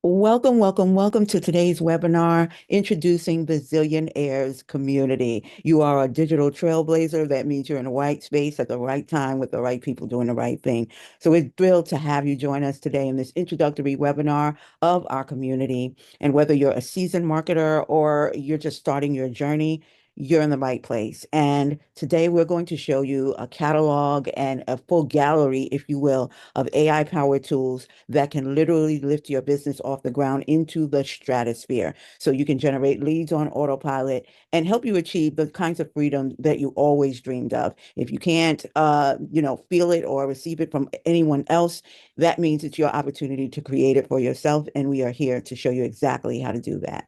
Welcome, welcome, welcome to today's webinar, introducing the ZillionHeirs community. You are a digital trailblazer. That means you're in the right space at the right time with the right people doing the right thing. So we're thrilled to have you join us today in this introductory webinar of our community. And whether you're a seasoned marketer or you're just starting your journey, you're in the right place. And today we're going to show you a catalog and a full gallery, if you will, of AI-powered tools that can literally lift your business off the ground into the stratosphere. So you can generate leads on autopilot and help you achieve the kinds of freedom that you always dreamed of. If you can't, feel it or receive it from anyone else, that means it's your opportunity to create it for yourself. And we are here to show you exactly how to do that.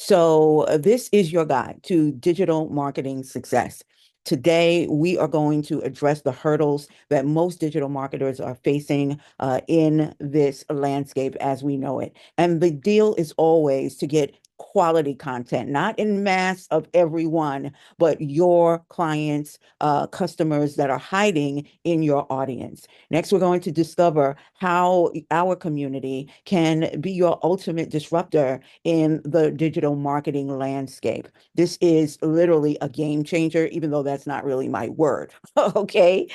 So, this is your guide to digital marketing success. Today, we are going to address the hurdles that most digital marketers are facing in this landscape as we know it. And the deal is always to get quality content, not in mass of everyone, but your clients, customers that are hiding in your audience. Next, we're going to discover how our community can be your ultimate disruptor in the digital marketing landscape. This is literally a game changer, even though that's not really my word. Okay.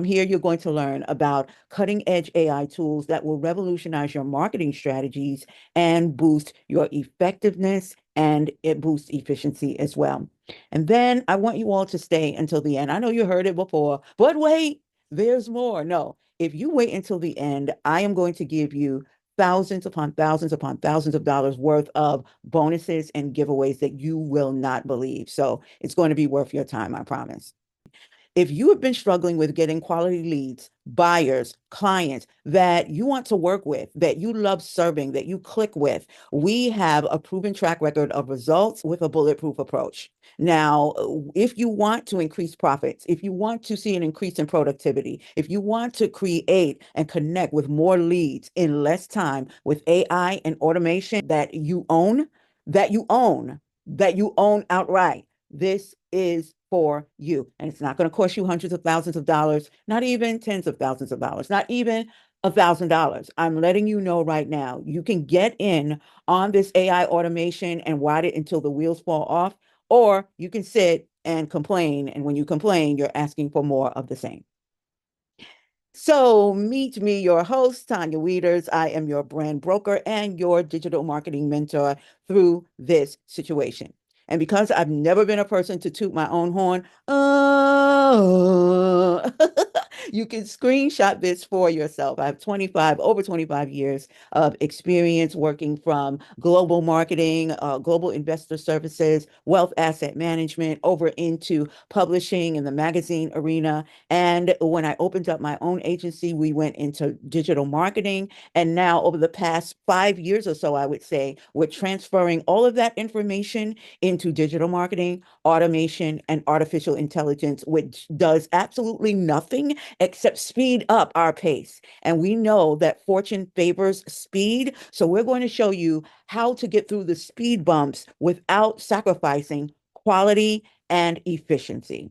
Here you're going to learn about cutting edge AI tools that will revolutionize your marketing strategies and boost your effectiveness, and it boosts efficiency as well. And then I want you all to stay until the end. I know you heard it before, but wait, there's more. No, if you wait until the end, I am going to give you thousands upon thousands of dollars worth of bonuses and giveaways that you will not believe. So it's going to be worth your time, I promise. If you have been struggling with getting quality leads, buyers, clients that you want to work with, that you love serving, that you click with, we have a proven track record of results with a bulletproof approach. Now, if you want to increase profits, if you want to see an increase in productivity, if you want to create and connect with more leads in less time with AI and automation that you own outright, this is for you. And it's not going to cost you hundreds of thousands of dollars, not even tens of thousands of dollars, not even $1,000. I'm letting you know right now, you can get in on this AI automation and ride it until the wheels fall off, or you can sit and complain. And when you complain, you're asking for more of the same. So meet me, your host, Tanya Wieters. I am your brand broker and your digital marketing mentor through this situation. And because I've never been a person to toot my own horn, you can screenshot this for yourself. I have over 25 years of experience working from global marketing, global investor services, wealth asset management, over into publishing in the magazine arena. And when I opened up my own agency, we went into digital marketing. And now, over the past 5 years or so, I would say, we're transferring all of that information into digital marketing, automation, and artificial intelligence, which does absolutely nothing except speed up our pace. And we know that fortune favors speed. So we're going to show you how to get through the speed bumps without sacrificing quality and efficiency.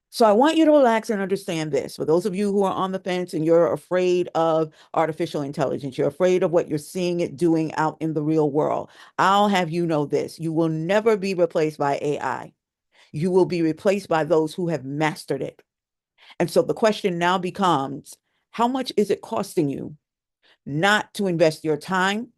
So I want you to relax and understand this. For those of you who are on the fence and you're afraid of artificial intelligence, you're afraid of what you're seeing it doing out in the real world, I'll have you know this. You will never be replaced by AI. You will be replaced by those who have mastered it. And so the question now becomes, how much is it costing you not to invest your time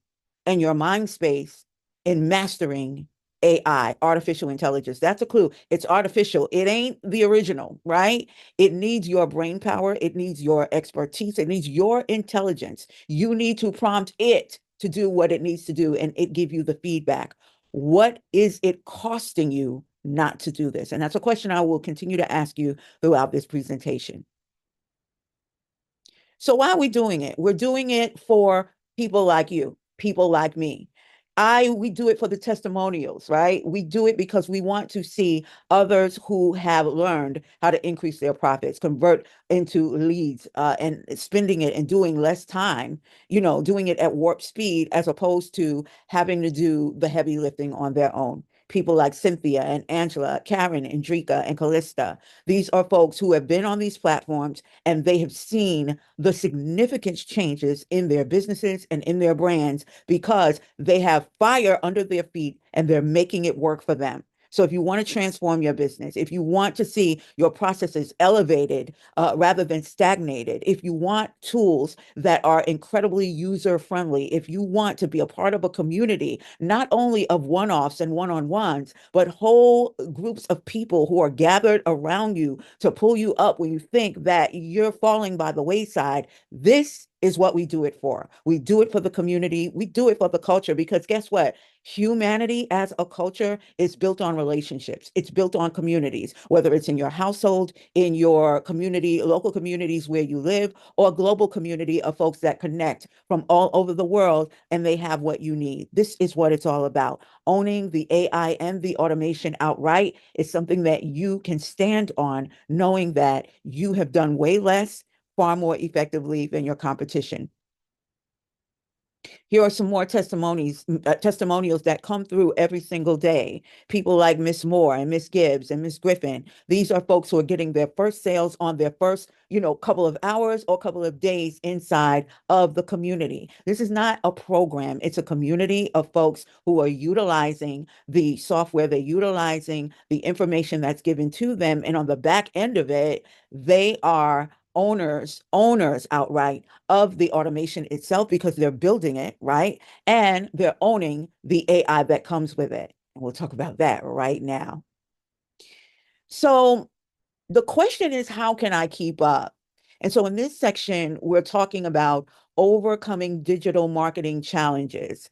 and your mind space in mastering AI, artificial intelligence? That's a clue. It's artificial. It ain't the original, right? It needs your brain power. It needs your expertise. It needs your intelligence. You need to prompt it to do what it needs to do, and it give you the feedback. What is it costing you not to do this? And that's a question I will continue to ask you throughout this presentation. So why are we doing it? We're doing it for people like you, people like me. We do it for the testimonials, right? We do it because we want to see others who have learned how to increase their profits, convert into leads, and spending it and doing less time, doing it at warp speed as opposed to having to do the heavy lifting on their own. people like Cynthia and Angela, Karen and Drika and Callista. These are folks who have been on these platforms and they have seen the significant changes in their businesses and in their brands because they have fire under their feet and they're making it work for them. So if you want to transform your business, if you want to see your processes elevated rather than stagnated, if you want tools that are incredibly user friendly, if you want to be a part of a community, not only of one-offs and one-on-ones, but whole groups of people who are gathered around you to pull you up when you think that you're falling by the wayside, this is what we do it for. We do it for the community. We do it for the culture because guess what? Humanity as a culture is built on relationships. It's built on communities, whether it's in your household, in your community, local communities where you live, or a global community of folks that connect from all over the world and they have what you need. This is what it's all about. Owning the AI and the automation outright is something that you can stand on, knowing that you have done way less, far more effectively than your competition. Here are some more testimonials that come through every single day. People like Miss Moore and Miss Gibbs and Miss Griffin. These are folks who are getting their first sales on their first, couple of hours or couple of days inside of the community. This is not a program. It's a community of folks who are utilizing the software. They're utilizing the information that's given to them. And on the back end of it, they are owners outright of the automation itself because they're building it, right? And they're owning the AI that comes with it. And we'll talk about that right now. So the question is, how can I keep up? And so in this section, we're talking about overcoming digital marketing challenges.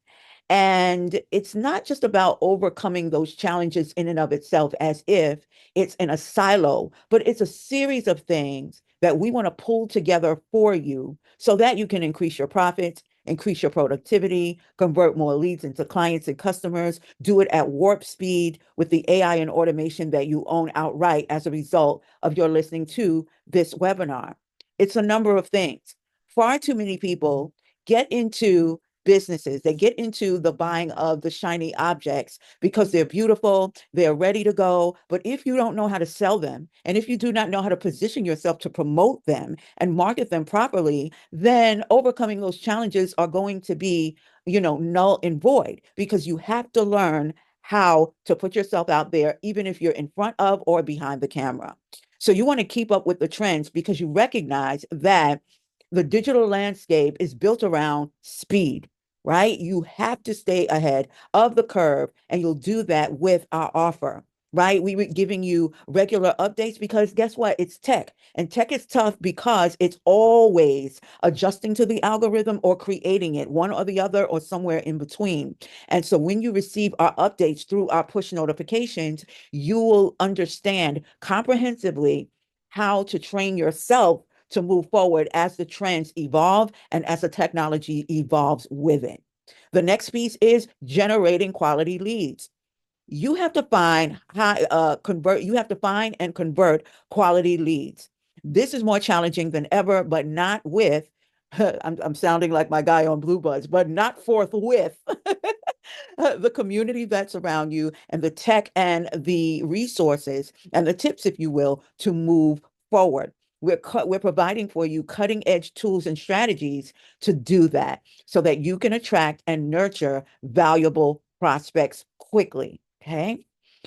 And it's not just about overcoming those challenges in and of itself as if it's in a silo, but it's a series of things that we want to pull together for you so that you can increase your profits, increase your productivity, convert more leads into clients and customers, do it at warp speed with the AI and automation that you own outright as a result of your listening to this webinar. It's a number of things. Far too many people get into businesses. They get into the buying of the shiny objects because they're beautiful, they're ready to go. But if you don't know how to sell them, and if you do not know how to position yourself to promote them and market them properly, then overcoming those challenges are going to be, null and void because you have to learn how to put yourself out there, even if you're in front of or behind the camera. So you want to keep up with the trends because you recognize that the digital landscape is built around speed, right? You have to stay ahead of the curve, and you'll do that with our offer, right? We were giving you regular updates because guess what? It's tech, and tech is tough because it's always adjusting to the algorithm or creating it, one or the other, or somewhere in between. And so when you receive our updates through our push notifications, you will understand comprehensively how to train yourself to move forward as the trends evolve and as the technology evolves with it. The next piece is generating quality leads. You have to find you have to find and convert quality leads. This is more challenging than ever, but not with, I'm sounding like my guy on Blue Buds, but not forthwith the community that's around you and the tech and the resources and the tips, if you will, to move forward. We're providing for you cutting edge tools and strategies to do that so that you can attract and nurture valuable prospects quickly. Okay.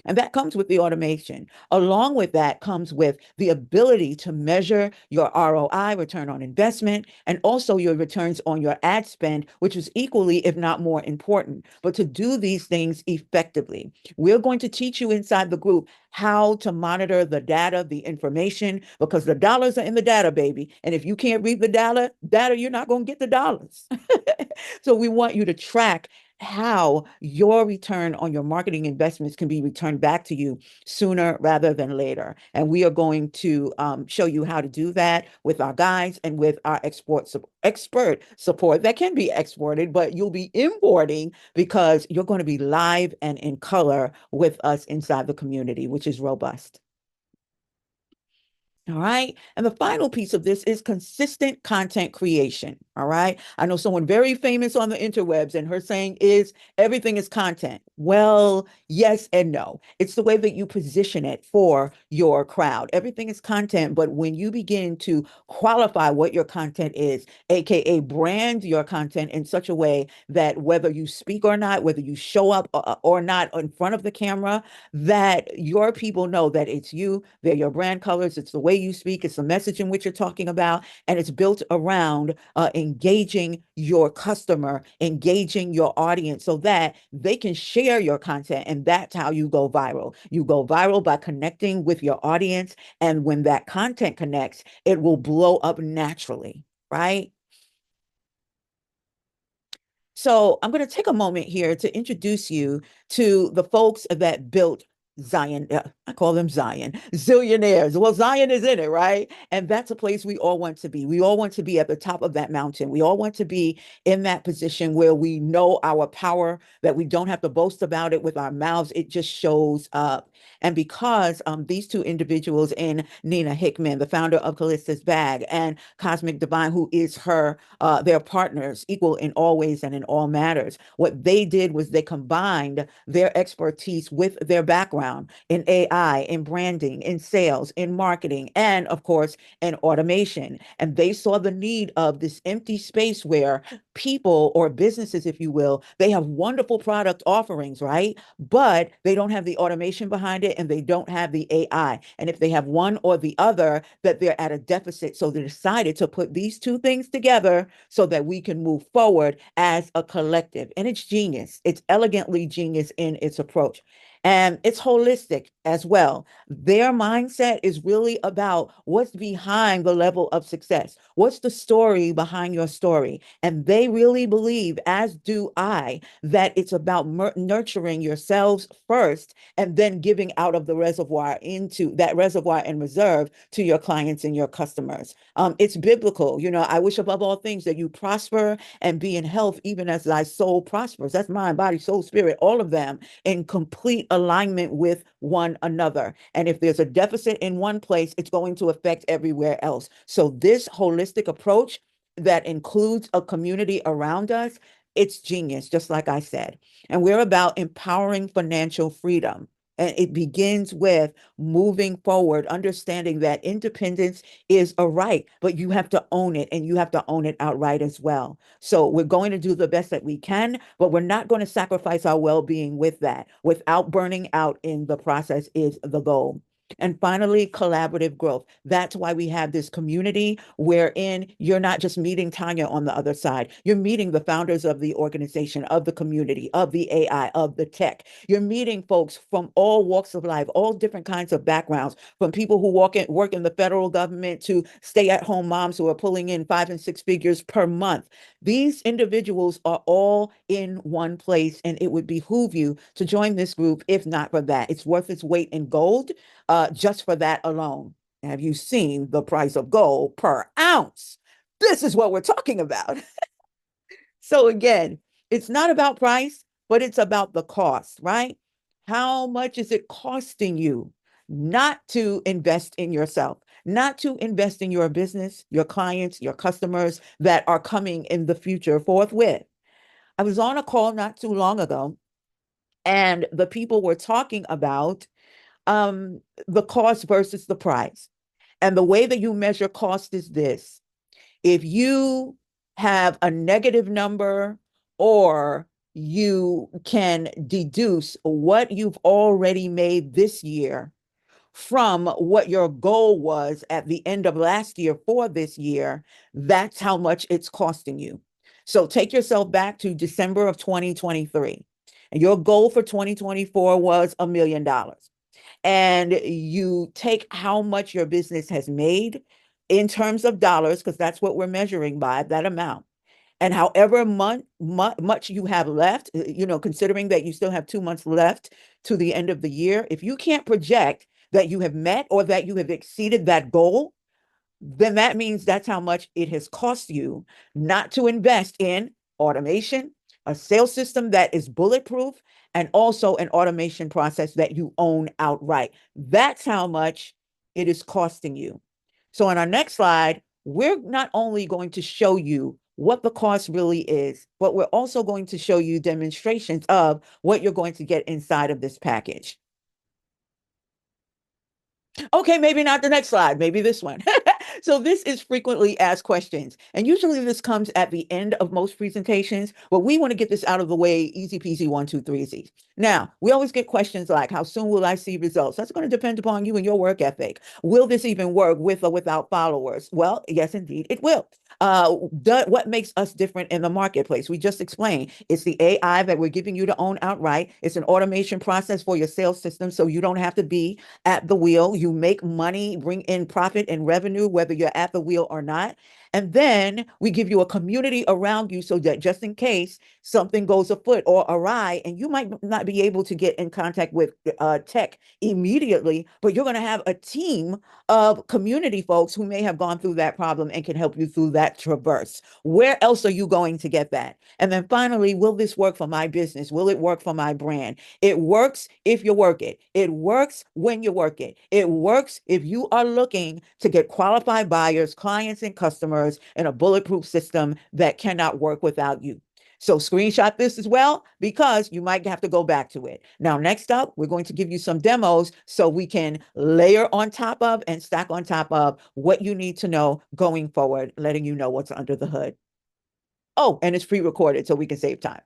And that comes with the automation. Along with that comes with the ability to measure your ROI, return on investment, and also your returns on your ad spend, which is equally, if not more important. But to do these things effectively, we're going to teach you inside the group how to monitor the data, the information, because the dollars are in the data, baby. And if you can't read the data, you're not going to get the dollars. So we want you to track how your return on your marketing investments can be returned back to you sooner rather than later. And we are going to show you how to do that with our guides and with our expert support that can be exported, but you'll be importing because you're going to be live and in color with us inside the community, which is robust. All right. And the final piece of this is consistent content creation. All right. I know someone very famous on the interwebs, and her saying is everything is content. Well, yes and no. It's the way that you position it for your crowd. Everything is content, but when you begin to qualify what your content is, AKA brand your content in such a way that whether you speak or not, whether you show up or not in front of the camera, that your people know that it's you, they're your brand colors, it's the way you speak, it's the message in which you're talking about, and it's built around engaging your customer, engaging your audience so that they can share your content. And that's how you go viral. You go viral by connecting with your audience. And when that content connects, it will blow up naturally, right? So I'm going to take a moment here to introduce you to the folks that built Zion. I call them Zion, zillionaires. Well, Zion is in it, right? And that's a place we all want to be. We all want to be at the top of that mountain. We all want to be in that position where we know our power, that we don't have to boast about it with our mouths. It just shows up. And because these two individuals in Nina Hickman, the founder of Callista's Bag, and Cosmic Divine, who is her their partners, equal in all ways and in all matters. What they did was they combined their expertise with their background in AI, in branding, in sales, in marketing, and of course, in automation. And they saw the need of this empty space where people or businesses, if you will, they have wonderful product offerings, right? But they don't have the automation behind it and they don't have the AI. And if they have one or the other, that they're at a deficit. So they decided to put these two things together so that we can move forward as a collective. And it's genius. It's elegantly genius in its approach. And it's holistic as well. Their mindset is really about what's behind the level of success. What's the story behind your story? And they really believe, as do I, that it's about nurturing yourselves first and then giving out of the reservoir into that reservoir and reserve to your clients and your customers. It's biblical. You know, I wish above all things that you prosper and be in health, even as thy soul prospers. That's mind, body, soul, spirit, all of them in complete alignment with one another. And if there's a deficit in one place, it's going to affect everywhere else. So this holistic approach that includes a community around us, it's genius, just like I said. And we're about empowering financial freedom. And it begins with moving forward, understanding that independence is a right, but you have to own it and you have to own it outright as well. So we're going to do the best that we can, but we're not going to sacrifice our well-being with that. Without burning out in the process is the goal. And finally, collaborative growth. That's why we have this community wherein you're not just meeting Tanya on the other side. You're meeting the founders of the organization, of the community, of the AI, of the tech. You're meeting folks from all walks of life, all different kinds of backgrounds, from people who work in the federal government to stay-at-home moms who are pulling in 5 and 6 figures per month. These individuals are all in one place, and it would behoove you to join this group if not for that. It's worth its weight in gold just for that alone. Have you seen the price of gold per ounce? This is what we're talking about. So again, it's not about price, but it's about the cost, right? How much is it costing you not to invest in yourself, not to invest in your business, your clients, your customers that are coming in the future forthwith? I was on a call not too long ago, and the people were talking about the cost versus the price. And the way that you measure cost is this: if you have a negative number, or you can deduce what you've already made this year from what your goal was at the end of last year for this year, that's how much it's costing you. So take yourself back to December of 2023. And your goal for 2024 was $1 million, and you take how much your business has made in terms of dollars, because that's what we're measuring by, that amount. And however much you have left, considering that you still have 2 months left to the end of the year, if you can't project that you have met or that you have exceeded that goal, then that means that's how much it has cost you not to invest in automation, a sales system that is bulletproof, and also an automation process that you own outright. That's how much it is costing you. So on our next slide, we're not only going to show you what the cost really is, but we're also going to show you demonstrations of what you're going to get inside of this package. Okay, maybe not the next slide, maybe this one. So this is frequently asked questions. And usually this comes at the end of most presentations, but we want to get this out of the way, easy peasy, 1, 2, 3, easy. Now, we always get questions like, how soon will I see results? That's going to depend upon you and your work ethic. Will this even work with or without followers? Well, yes, indeed, it will. What makes us different in the marketplace? We just explained it's the AI that we're giving you to own outright. It's an automation process for your sales system, so you don't have to be at the wheel. You make money, bring in profit and revenue, whether you're at the wheel or not. And then we give you a community around you so that just in case something goes afoot or awry, and you might not be able to get in contact with tech immediately, but you're going to have a team of community folks who may have gone through that problem and can help you through that traverse. Where else are you going to get that? And then finally, will this work for my business? Will it work for my brand? It works if you work it. It works when you work it. It works if you are looking to get qualified buyers, clients, and customers in a bulletproof system that cannot work without you. So screenshot this as well, because you might have to go back to it. Now, next up, we're going to give you some demos so we can layer on top of and stack on top of what you need to know going forward, letting you know what's under the hood. Oh, and it's pre-recorded so we can save time.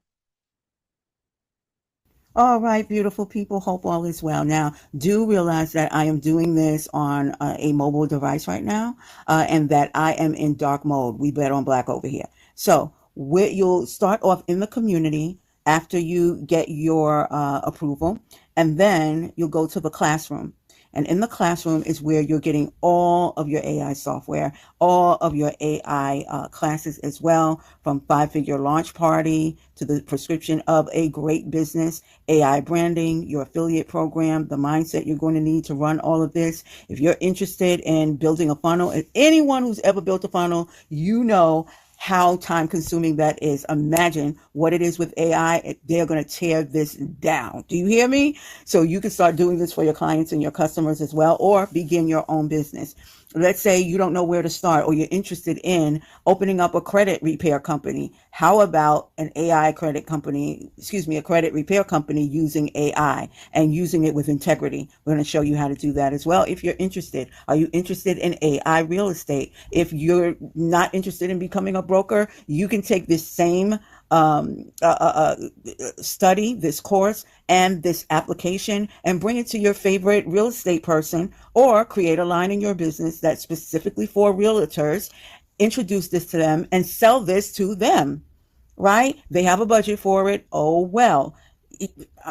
All right, beautiful people. Hope all is well. Now, do realize that I am doing this on a mobile device right now, and that I am in dark mode. We bet on black over here. So you'll start off in the community after you get your approval, and then you'll go to the classroom. And in the classroom is where you're getting all of your AI software, all of your AI classes as well, from 5-figure launch party to the prescription of a great business, AI branding, your affiliate program, the mindset you're going to need to run all of this. If you're interested in building a funnel, and anyone who's ever built a funnel, you know how time consuming that is. Imagine what it is with AI. They're going to tear this down. Do you hear me? So you can start doing this for your clients and your customers as well, or begin your own business. Let's say you don't know where to start, or you're interested in opening up a credit repair company. How about an AI credit company, a credit repair company using AI and using it with integrity? We're going to show you how to do that as well if you're interested. Are you interested in AI real estate? If you're not interested in becoming a broker, you can take this same study, this course, and this application and bring it to your favorite real estate person, or create a line in your business that's specifically for realtors, introduce this to them and sell this to them, right? They have a budget for it. Oh, well,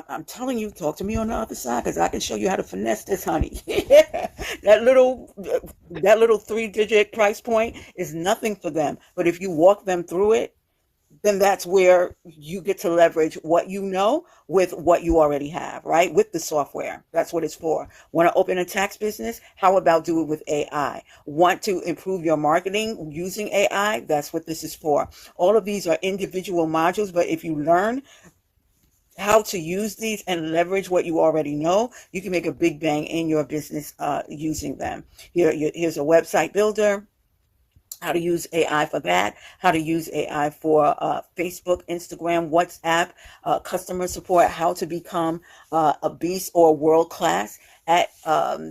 I'm telling you, talk to me on the other side, because I can show you how to finesse this, honey. that little 3-digit price point is nothing for them. But if you walk them through it, then that's where you get to leverage what you know with what you already have, right? With the software. That's what it's for. Want to open a tax business? How about do it with AI? Want to improve your marketing using AI? That's what this is for. All of these are individual modules, but if you learn how to use these and leverage what you already know, you can make a big bang in your business using them. Here's a website builder, how to use AI for that, how to use AI for Facebook, Instagram, WhatsApp, customer support, how to become a beast or world class at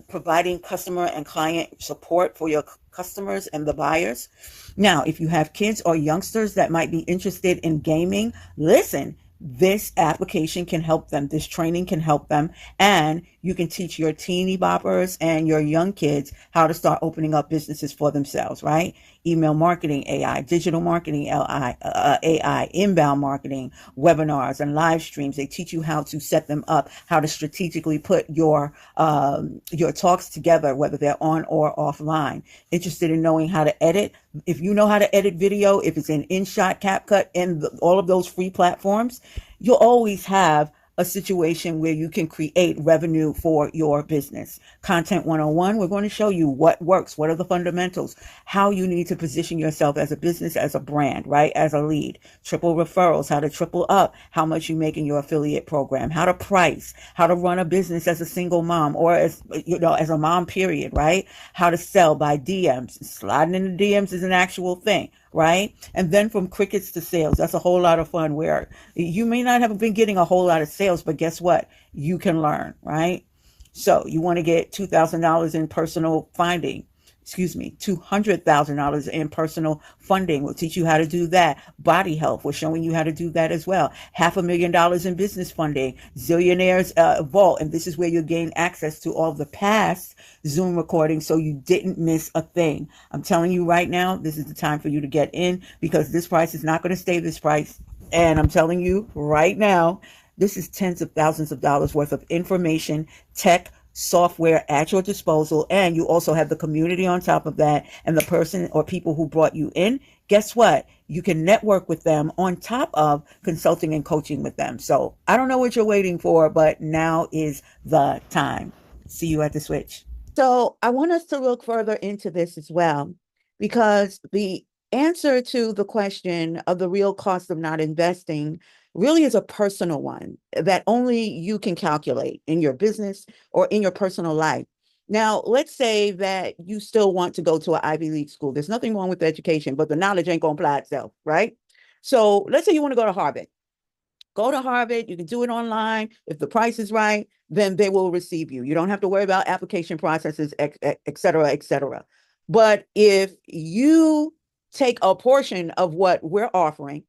providing customer and client support for your customers and the buyers. Now, if you have kids or youngsters that might be interested in gaming, listen. This application can help them. This training can help them. And you can teach your teeny boppers and your young kids how to start opening up businesses for themselves, right? Email marketing AI, digital marketing AI, inbound marketing, webinars and live streams. They teach you how to set them up, how to strategically put your talks together, whether they're on or offline. Interested in knowing how to edit? If you know how to edit video, if it's in InShot, CapCut, and all of those free platforms, you'll always have a situation where you can create revenue for your business. Content 101, we're going to show you what works, what are the fundamentals, how you need to position yourself as a business, as a brand, right? As a lead, triple referrals, how to triple up, how much you make in your affiliate program, how to price, how to run a business as a single mom or as, as a mom, period, right? How to sell by DMs. Sliding in the DMs is an actual thing, right? And then from crickets to sales, that's a whole lot of fun where you may not have been getting a whole lot of sales, but guess what? You can learn, right? So you want to get $2,000 in personal finding. Excuse me, $200,000 in personal funding. We'll teach you how to do that. Body health, we're showing you how to do that as well. $500,000 in business funding. Zillionaire's vault, and this is where you gain access to all the past Zoom recordings so you didn't miss a thing. I'm telling you right now, this is the time for you to get in because this price is not going to stay this price. And I'm telling you right now, this is tens of thousands of dollars worth of information, tech, software at your disposal. And you also have the community on top of that and the person or people who brought you in. Guess what? You can network with them on top of consulting and coaching with them. So I don't know what you're waiting for, but now is the time. See you at the switch. So I want us to look further into this as well, because the answer to the question of the real cost of not investing really is a personal one that only you can calculate in your business or in your personal life. Now, let's say that you still want to go to an Ivy League school. There's nothing wrong with education, but the knowledge ain't going to apply itself, right? So let's say you want to go to Harvard. Go to Harvard. You can do it online. If the price is right, then they will receive you. You don't have to worry about application processes, et cetera, et cetera. But if you take a portion of what we're offering,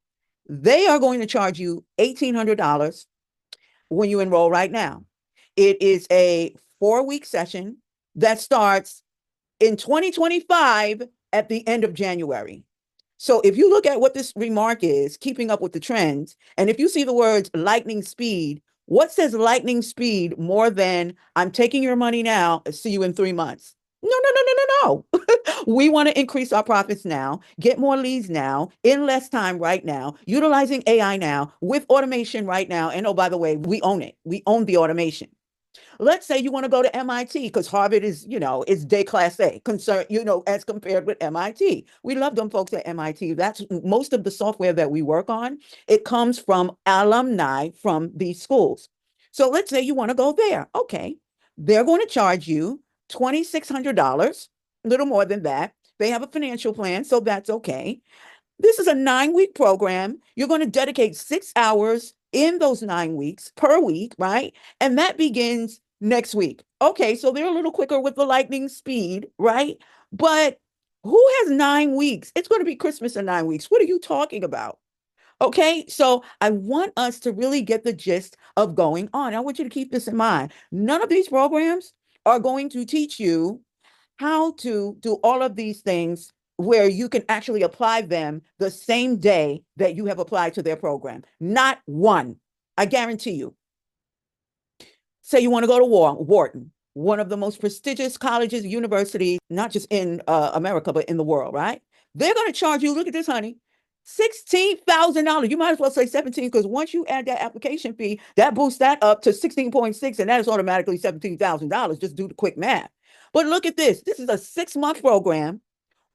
they are going to charge you $1,800 when you enroll right now. It is a 4-week session that starts in 2025 at the end of January. So if you look at what this remark is, keeping up with the trends, and if you see the words lightning speed, what says lightning speed more than I'm taking your money now, see you in 3 months? No, no, no, no, no, no. We want to increase our profits now, get more leads now, in less time right now, utilizing AI now, with automation right now. And oh, by the way, we own it. We own the automation. Let's say you want to go to MIT because Harvard is, is déclassé, concern, as compared with MIT. We love them folks at MIT. That's most of the software that we work on. It comes from alumni from these schools. So let's say you want to go there. Okay. They're going to charge you $2,600, a little more than that. They have a financial plan, so that's okay. This is a 9-week program. You're going to dedicate 6 hours in those 9 weeks per week, right? And that begins next week. Okay, so they're a little quicker with the lightning speed, right? But who has 9 weeks? It's going to be Christmas in 9 weeks. What are you talking about? Okay, so I want us to really get the gist of going on. I want you to keep this in mind. None of these programs are going to teach you how to do all of these things where you can actually apply them the same day that you have applied to their program. Not one. I guarantee you. Say you want to go to Wharton, one of the most prestigious colleges, universities, not just in America, but in the world, right? They're going to charge you, look at this, honey, $16,000. You might as well say 17 because once you add that application fee, that boosts that up to 16.6, and that is automatically $17,000. Just do the quick math. But look at this. This is a 6-month program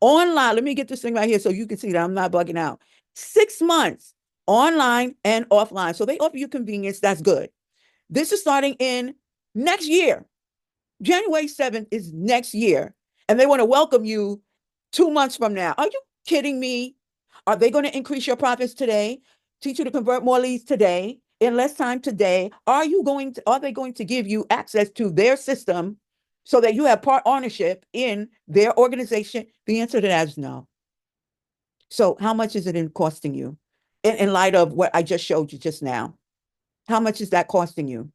online. Let me get this thing right here so you can see that I'm not bugging out. 6 months online and offline. So they offer you convenience. That's good. This is starting in next year. January 7th is next year. And they want to welcome you 2 months from now. Are you kidding me? Are they going to increase your profits today? Teach you to convert more leads today, in less time today? Are they going to give you access to their system so that you have part ownership in their organization? The answer to that is no. So how much is it costing you in light of what I just showed you just now? How much is that costing you?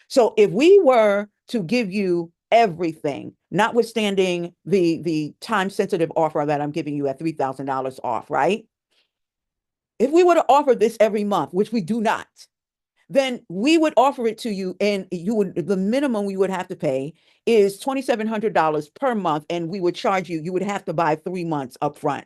So if we were to give you everything, notwithstanding the time sensitive offer that I'm giving you at $3,000 off, right? If we were to offer this every month, which we do not, then we would offer it to you, and the minimum we would have to pay is $2,700 per month, and we would charge you would have to buy 3 months up front.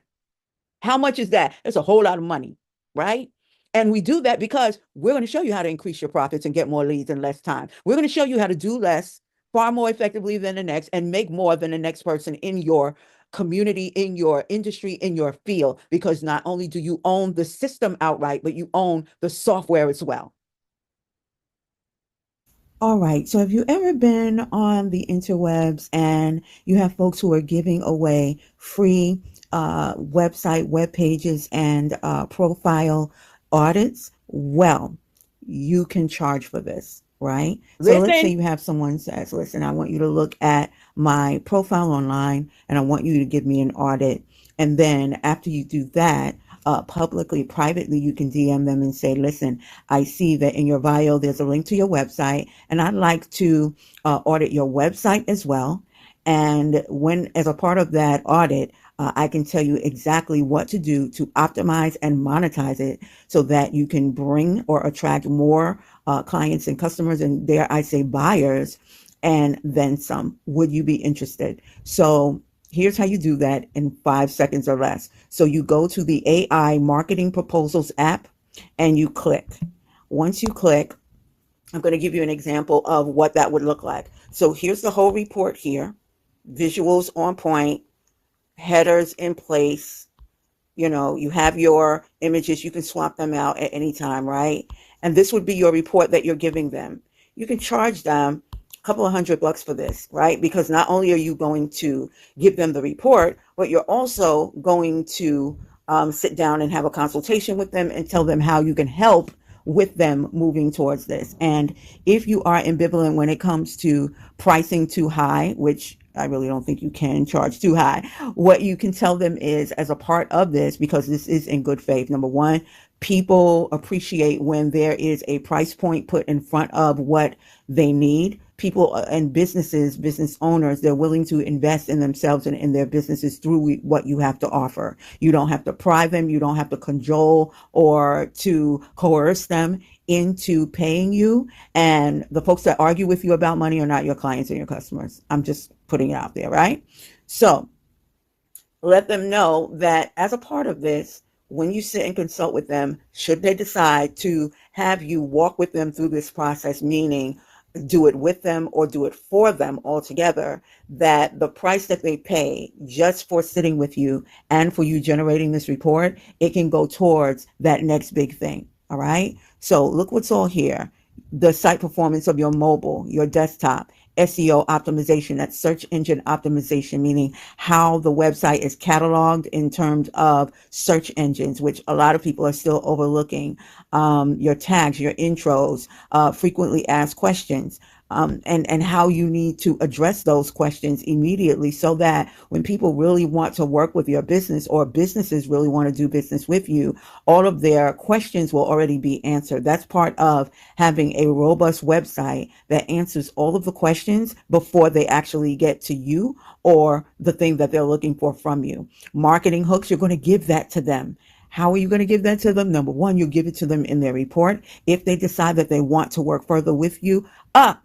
How much is that? That's a whole lot of money, right? And we do that because we're going to show you how to increase your profits and get more leads in less time. We're going to show you how to do less far more effectively than the next and make more than the next person in your community, in your industry, in your field, because not only do you own the system outright, but you own the software as well. All right. So have you ever been on the interwebs and you have folks who are giving away free website, web pages, and profile audits? Well, you can charge for this, right? So let's say you have someone says, listen, I want you to look at my profile online and I want you to give me an audit. And then after you do that, publicly, privately, you can DM them and say, listen, I see that in your bio, there's a link to your website, and I'd like to audit your website as well. And when, as a part of that audit, I can tell you exactly what to do to optimize and monetize it so that you can bring or attract more clients and customers, and dare I say buyers, and then some. Would you be interested? So here's how you do that in 5 seconds or less. So you go to the AI Marketing Proposals app and you click. Once you click, I'm going to give you an example of what that would look like. So here's the whole report here. Visuals on point, headers in place. You know, you have your images. You can swap them out at any time, right? And this would be your report that you're giving them. You can charge them a couple of $100 for this, right? Because not only are you going to give them the report, but you're also going to sit down and have a consultation with them and tell them how you can help with them moving towards this. And if you are ambivalent when it comes to pricing too high, which I really don't think you can charge too high, what you can tell them is, as a part of this, because this is in good faith, number one, people appreciate when there is a price point put in front of what they need. People and businesses, business owners, they're willing to invest in themselves and in their businesses through what you have to offer. You don't have to pry them. You don't have to cajole or to coerce them into paying you. And the folks that argue with you about money are not your clients and your customers. I'm just putting it out there, right? So let them know that as a part of this, when you sit and consult with them, should they decide to have you walk with them through this process, meaning do it with them or do it for them altogether, that the price that they pay just for sitting with you and for you generating this report, it can go towards that next big thing. All right. So look what's all here. The site performance of your mobile, your desktop, SEO optimization, that's search engine optimization, meaning how the website is cataloged in terms of search engines, which a lot of people are still overlooking. Your tags, your intros, frequently asked questions, and how you need to address those questions immediately so that when people really want to work with your business or businesses really want to do business with you, all of their questions will already be answered. That's part of having a robust website that answers all of the questions before they actually get to you or the thing that they're looking for from you. Marketing hooks, you're going to give that to them. How are you going to give that to them? Number one, you give it to them in their report. If they decide that they want to work further with you, by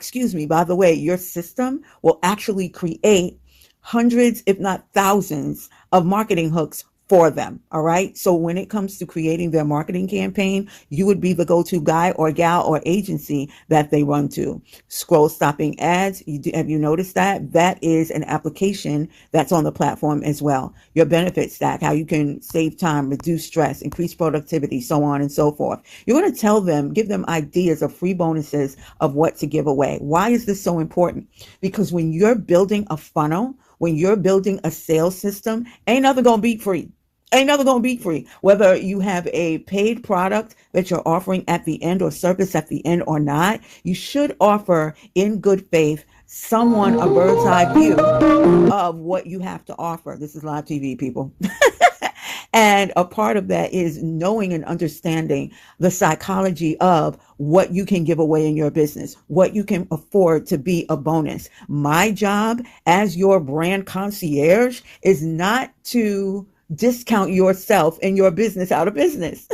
the way, your system will actually create hundreds, if not thousands, of marketing hooks for them. All right. So when it comes to creating their marketing campaign, you would be the go-to guy or gal or agency that they run to. Scroll stopping ads. Have you noticed that? That is an application that's on the platform as well. Your benefit stack, how you can save time, reduce stress, increase productivity, so on and so forth. You're going to tell them, give them ideas of free bonuses of what to give away. Why is this so important? Because when you're building a funnel, when you're building a sales system, ain't nothing going to be free. Ain't nothing going to be free. Whether you have a paid product that you're offering at the end or service at the end or not, you should offer in good faith someone a bird's eye view of what you have to offer. This is live TV, people. And a part of that is knowing and understanding the psychology of what you can give away in your business, what you can afford to be a bonus. My job as your brand concierge is not to discount yourself and your business out of business.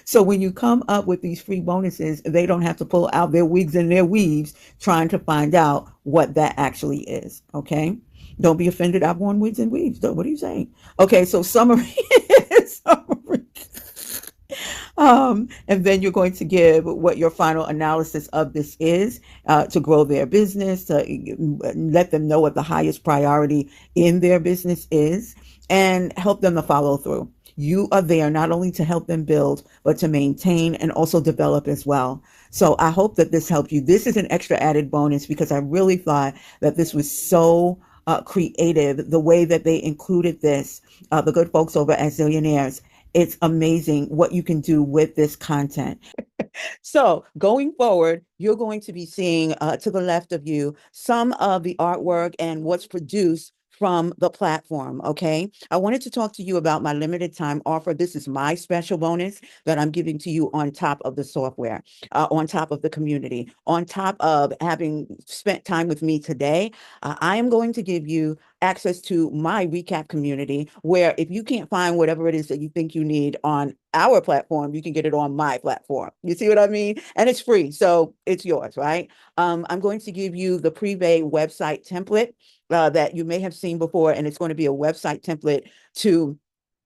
So when you come up with these free bonuses, they don't have to pull out their wigs and their weaves trying to find out what that actually is. Okay. Don't be offended. I've worn wigs and weaves. What are you saying? Okay. So summary. And then you're going to give what your final analysis of this is to grow their business, to let them know what the highest priority in their business is, and help them to follow through. You are there not only to help them build, but to maintain and also develop as well. So I hope that this helped you. This is an extra added bonus because I really thought that this was so creative, the way that they included this, the good folks over at Zillionaires. It's amazing what you can do with this content. So going forward, you're going to be seeing to the left of you some of the artwork and what's produced from the platform. Okay. I wanted to talk to you about my limited time offer. This is my special bonus that I'm giving to you on top of the software, on top of the community, on top of having spent time with me today. I am going to give you access to my recap community where if you can't find whatever it is that you think you need on our platform, you can get it on my platform. You see what I mean? And it's free, so it's yours, right? I'm going to give you the Privé website template that you may have seen before, and it's going to be a website template to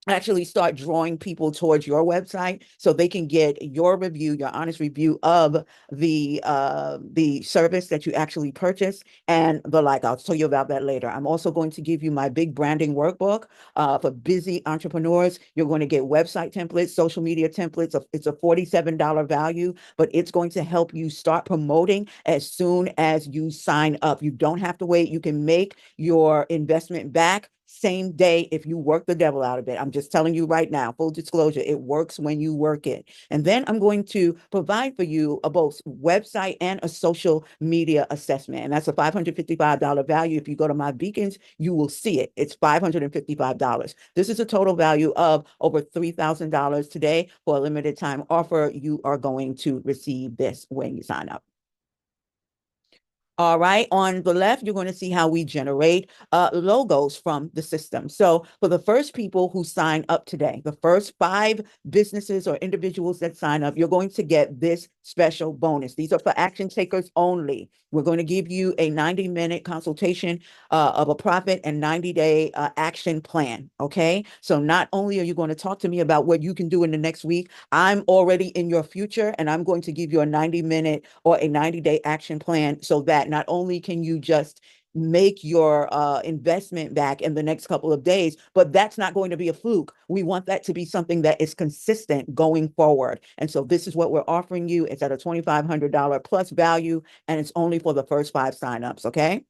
actually start drawing people towards your website so they can get your review, your honest review of the service that you actually purchase and the like. I'll tell you about that later. I'm also going to give you my big branding workbook for busy entrepreneurs. You're going to get website templates, social media templates. It's a $47 value, but it's going to help you start promoting as soon as you sign up. You don't have to wait. You can make your investment back same day if you work the devil out of it. I'm just telling you right now, full disclosure, it works when you work it. And then I'm going to provide for you a both website and a social media assessment. And that's a $555 value. If you go to my beacons, you will see it. It's $555. This is a total value of over $3,000 today for a limited time offer. You are going to receive this when you sign up. All right. On the left, you're going to see how we generate logos from the system. So for the first people who sign up today, the first 5 businesses or individuals that sign up, you're going to get this special bonus. These are for action takers only. We're going to give you a 90-minute consultation of a profit and 90-day action plan. Okay. So not only are you going to talk to me about what you can do in the next week, I'm already in your future and I'm going to give you a 90-minute or a 90-day action plan so that not only can you just make your investment back in the next couple of days, but that's not going to be a fluke. We want that to be something that is consistent going forward. And so this is what we're offering you. It's at a $2,500 plus value, and it's only for the first 5 signups. Okay.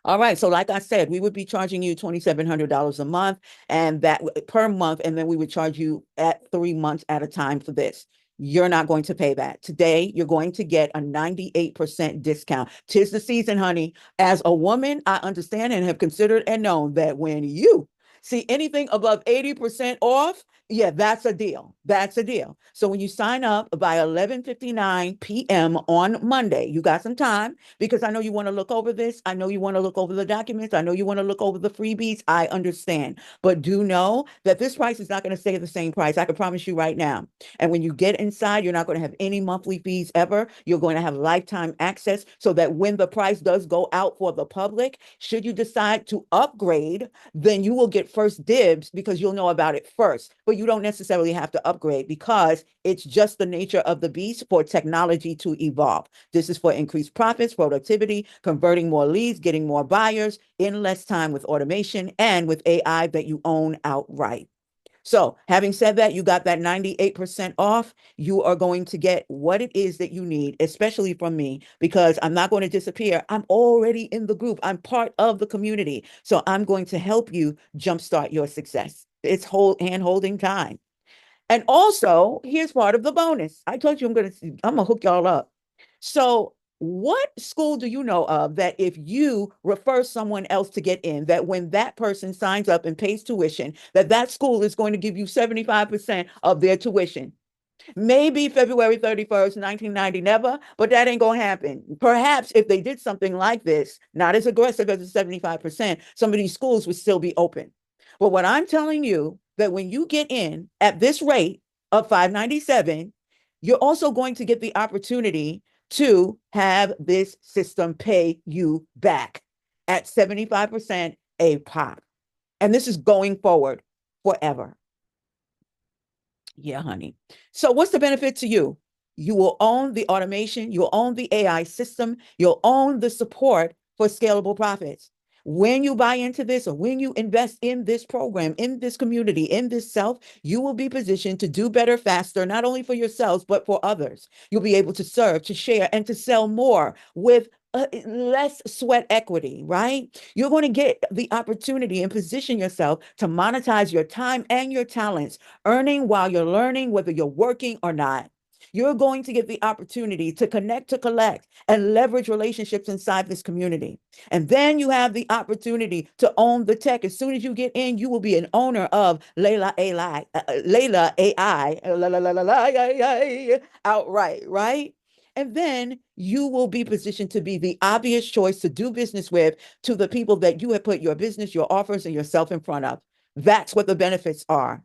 All right. So like I said, we would be charging you $2,700 a month and that per month. And then we would charge you at 3 months at a time for this. You're not going to pay that. Today, you're going to get a 98% discount. 'Tis the season, honey. As a woman, I understand and have considered and known that when you see anything above 80% off, yeah, that's a deal. That's a deal. So when you sign up by 11:59 p.m. on Monday, you got some time because I know you want to look over this. I know you want to look over the documents. I know you want to look over the freebies. I understand. But do know that this price is not going to stay the same price. I can promise you right now. And when you get inside, you're not going to have any monthly fees ever. You're going to have lifetime access so that when the price does go out for the public, should you decide to upgrade, then you will get first dibs because you'll know about it first. But you don't necessarily have to upgrade because it's just the nature of the beast for technology to evolve. This is for increased profits, productivity, converting more leads, getting more buyers in less time with automation and with AI that you own outright. So having said that, you got that 98% off. You are going to get what it is that you need, especially from me, because I'm not going to disappear. I'm already in the group. I'm part of the community. So I'm going to help you jumpstart your success. It's whole hand holding time. And also, here's part of the bonus. I told you I'm gonna hook y'all up. So, what school do you know of that if you refer someone else to get in, that when that person signs up and pays tuition, that that school is going to give you 75% of their tuition? Maybe February 31st, 1990, never, but that ain't going to happen. Perhaps if they did something like this, not as aggressive as the 75%, some of these schools would still be open. But what I'm telling you, that when you get in at this rate of 597, you're also going to get the opportunity to have this system pay you back at 75% a pop. And this is going forward forever. Yeah, honey. So what's the benefit to you? You will own the automation, you'll own the AI system, you'll own the support for scalable profits. When you buy into this or when you invest in this program, in this community, in this self, you will be positioned to do better faster, not only for yourselves, but for others. You'll be able to serve, to share, and to sell more with less sweat equity, right? You're going to get the opportunity and position yourself to monetize your time and your talents, earning while you're learning, whether you're working or not. You're going to get the opportunity to connect, to collect, and leverage relationships inside this community. And then you have the opportunity to own the tech. As soon as you get in, you will be an owner of Layla AI, Layla AI, outright, right? And then you will be positioned to be the obvious choice to do business with to the people that you have put your business, your offers, and yourself in front of. That's what the benefits are.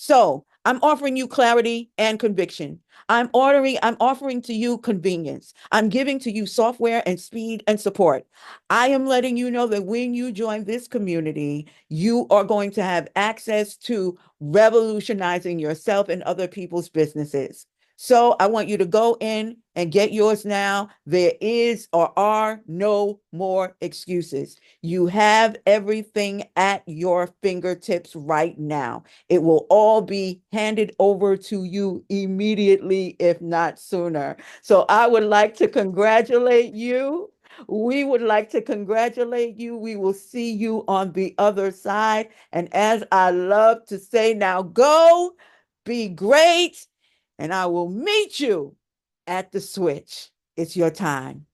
So I'm offering you clarity and conviction. I'm offering to you convenience. I'm giving to you software and speed and support. I am letting you know that when you join this community, you are going to have access to revolutionizing yourself and other people's businesses. So I want you to go in and get yours now. There is or are no more excuses. You have everything at your fingertips right now. It will all be handed over to you immediately, if not sooner. So I would like to congratulate you. We would like to congratulate you. We will see you on the other side. And as I love to say, now go be great, and I will meet you at the switch. It's your time.